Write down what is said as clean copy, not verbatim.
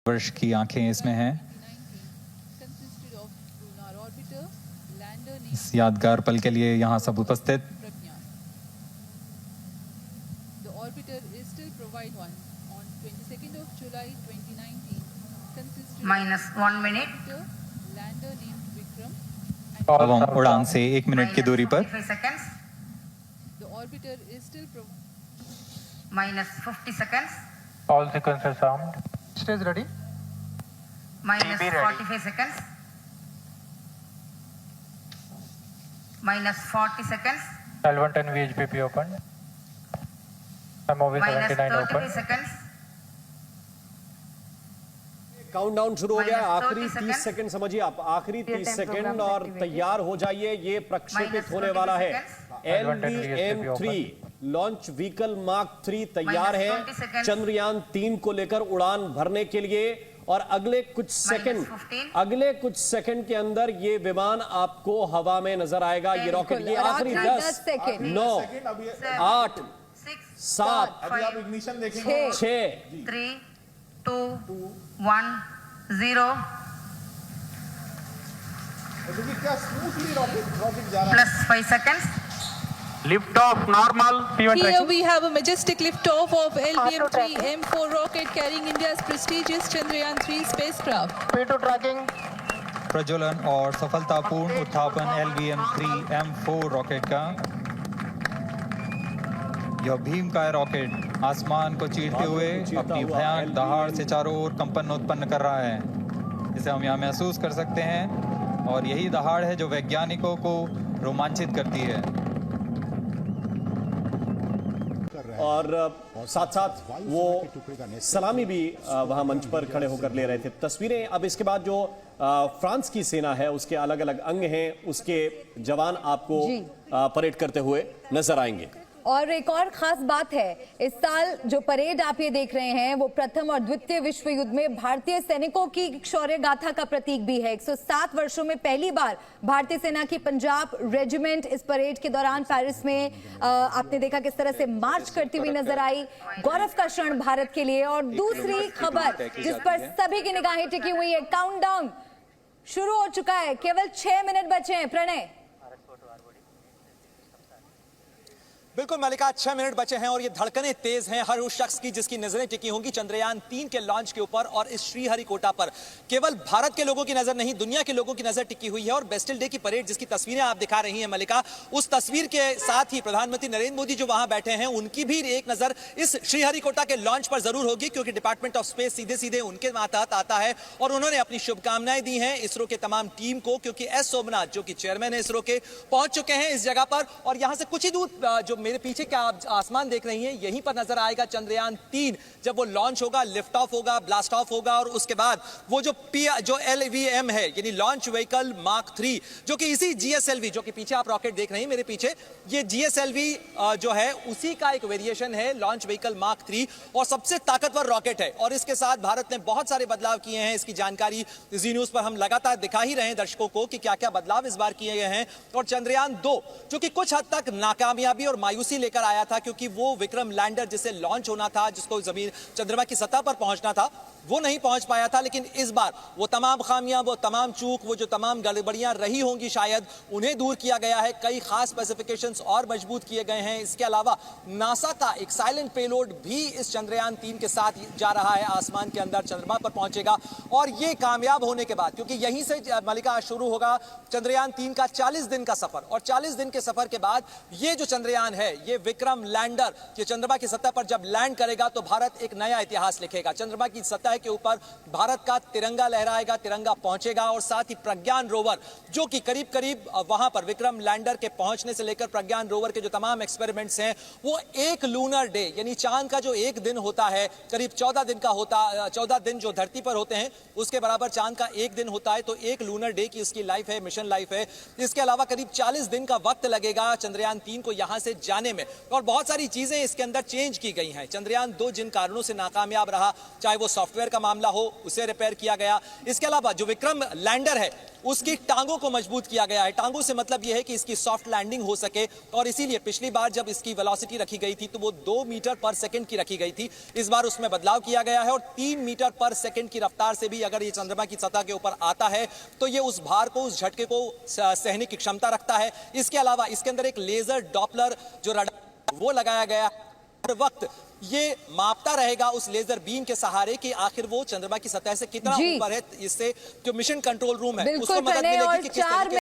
वर्ष की आंखें इसमें हैं। इस यादगार पल के लिए यहाँ सब उपस्थित। -1 minute. अब हम उड़ान से 1 मिनट की दूरी पर। -50 seconds. All sequences armed. Stage ready. -45 seconds. -40 seconds. L110 VHPP opened. MOV 79 -33 open. seconds. Countdown शुरू हो गया। आखिरी 30 30 सेकंड समझिए आप, आखिरी 30 सेकंड और तैयार हो जाइए। ये प्रक्षेपित होने वाला है। LVM-3 लॉन्च व्हीकल मार्क 3 तैयार है चंद्रयान 3 को लेकर उड़ान भरने के लिए। और अगले कुछ सेकंड के अंदर ये विमान आपको हवा में नजर आएगा। ये रॉकेट, ये आखिरी 10 9 8 7 6 3 2 1 0. +5 seconds. Lift off normal. P1 Here tracking. we have a majestic liftoff of LVM-3 M4 rocket carrying India's prestigious Chandrayaan-3 spacecraft. P2 tracking. प्रज्वलन और सफलतापूर्ण उत्थापन LVM-3 M4 रॉकेट का। यह भीमकाय रॉकेट आसमान को चीरते हुए अपनी भयानक दहाड़ से चारों ओर कंपन उत्पन्न कर रहा है, जिसे हम यहाँ महसूस कर सकते हैं। और यही दहाड़ है जो वैज्ञानिकों को रोमांचित करती है। और साथ साथ वो सलामी भी वहां मंच पर खड़े होकर ले रहे थे तस्वीरें। अब इसके बाद जो फ्रांस की सेना है उसके अलग अलग अंग हैं, उसके जवान आपको परेड करते हुए नजर आएंगे। और एक और खास बात है, इस साल जो परेड आप ये देख रहे हैं वो प्रथम और द्वितीय विश्व युद्ध में भारतीय सैनिकों की शौर्य गाथा का प्रतीक भी है। 107 वर्षों में पहली बार भारतीय सेना की पंजाब रेजिमेंट इस परेड के दौरान पेरिस में आपने देखा किस तरह से मार्च करती हुई नजर आई। गौरव का क्षण भारत के लिए। और दूसरी खबर जिस पर सभी की निगाहें टिकी हुई है, काउंटडाउन शुरू हो चुका है, केवल 6 मिनट बचे हैं। प्रणय। बिल्कुल मलिका, 6 मिनट बचे हैं और ये धड़कनें तेज हैं हर उस शख्स की जिसकी नजरें टिकी होंगी चंद्रयान 3 के लॉन्च के ऊपर और इस श्रीहरिकोटा पर। केवल भारत के लोगों की नजर नहीं, दुनिया के लोगों की नजर टिकी हुई है। और बेस्टिल डे की परेड जिसकी तस्वीरें आप दिखा रही हैं मलिका, उस तस्वीर के साथ ही प्रधानमंत्री नरेंद्र मोदी जो वहां बैठे हैं उनकी भी एक नजर इस श्रीहरिकोटा के लॉन्च पर जरूर होगी, क्योंकि डिपार्टमेंट ऑफ स्पेस सीधे सीधे उनके मातहत आता है। और उन्होंने अपनी शुभकामनाएं दी हैं इसरो के तमाम टीम को, क्योंकि एस सोमनाथ जो कि चेयरमैन है इसरो के, पहुंच चुके हैं इस जगह पर। और यहां से कुछ ही दूर जो मेरे पीछे क्या आप आसमान देख रही हैं, यहीं पर नजर आएगा चंद्रयान 3 जब वो लॉन्च होगा, लिफ्ट ऑफ होगा, ब्लास्ट ऑफ होगा। और उसके बाद वो जो LVM है यानी लॉन्च व्हीकल मार्क 3, जो कि इसी GSLV जो कि पीछे आप रॉकेट देख रहे हैं मेरे पीछे, ये GSLV जो है उसी का एक वेरिएशन है लॉन्च व्हीकल मार्क 3 और सबसे ताकतवर रॉकेट है। और इसके साथ भारत ने बहुत सारे बदलाव किए हैं। इसकी जानकारी जी न्यूज पर हम लगातार दिखा ही रहे हैं दर्शकों को कि क्या क्या बदलाव इस बार किए गए हैं। और चंद्रयान 2 जो कि कुछ हद तक नाकामयाबी और मायूसी लेकर आया था, क्योंकि वो विक्रम लैंडर जिसे लॉन्च होना था, जिसको जमीन चंद्रमा की सतह पर पहुंचना था, वो नहीं पहुंच पाया था। लेकिन इस बार वो तमाम खामियां, वो तमाम चूक, वो जो तमाम गड़बड़ियां रही होंगी शायद, उन्हें दूर किया गया है। कई खास स्पेसिफिकेशंस और मजबूत किए गए हैं। इसके अलावा नासा का एक साइलेंट पेलोड भी इस चंद्रयान 3 के साथ जा रहा है, आसमान के अंदर चंद्रमा पर पहुंचेगा। और ये कामयाब होने के बाद, क्योंकि यहीं से मलिका शुरू होगा चंद्रयान 3 का 40 दिन का सफर, और 40 दिन के सफर के बाद ये जो चंद्रयान है, ये विक्रम लैंडर ये चंद्रमा की सतह पर जब लैंड करेगा तो भारत एक नया इतिहास लिखेगा। चंद्रमा की सतह के ऊपर भारत का तिरंगा लहराएगा, तिरंगा पहुंचेगा। और साथ ही प्रज्ञान रोवर जो कि करीब करीब वहां पर विक्रम लैंडर के पहुंचने से लेकर प्रज्ञान रोवर के जो तमाम एक्सपेरिमेंट्स हैं, वो एक लूनर डे यानी चांद का जो एक दिन होता है, करीब 14 दिन का होता, 14 दिन जो धरती पर होते हैं उसके बराबर चांद का एक दिन होता है। तो एक लूनर डे की उसकी लाइफ है, मिशन लाइफ है। इसके अलावा करीब 40 दिन का वक्त लगेगा चंद्रयान 3 को यहां से जाने में। और बहुत सारी चीजें इसके अंदर चेंज की गई हैं। चंद्रयान 2 जिन कारणों से नाकामयाब रहा, चाहे वो सॉफ्टवेयर सॉफ्टवेयर का मामला हो उसे रिपेयर किया गया। इसके अलावा जो विक्रम लैंडर है उसकी टांगों को मजबूत किया गया है। टांगों से मतलब यह है कि इसकी सॉफ्ट लैंडिंग हो सके, और इसीलिए पिछली बार जब इसकी वेलोसिटी रखी गई थी तो वो 2 मीटर पर सेकंड की रखी गई थी, इस बार उसमें बदलाव किया गया है और 3 मीटर पर सेकंड की रफ्तार से भी अगर ये चंद्रमा की सतह के ऊपर आता है तो ये उस भार को, उस झटके को सहने की क्षमता रखता है। इसके अलावा इसके अंदर एक लेजर डॉपलर जो रडार वो लगाया गया है, हर वक्त ये मापता रहेगा उस लेजर बीम के सहारे कि आखिर वो चंद्रमा की सतह से कितना ऊपर है। इससे जो मिशन कंट्रोल रूम है उसको मदद मिलेगी कि किस तरीके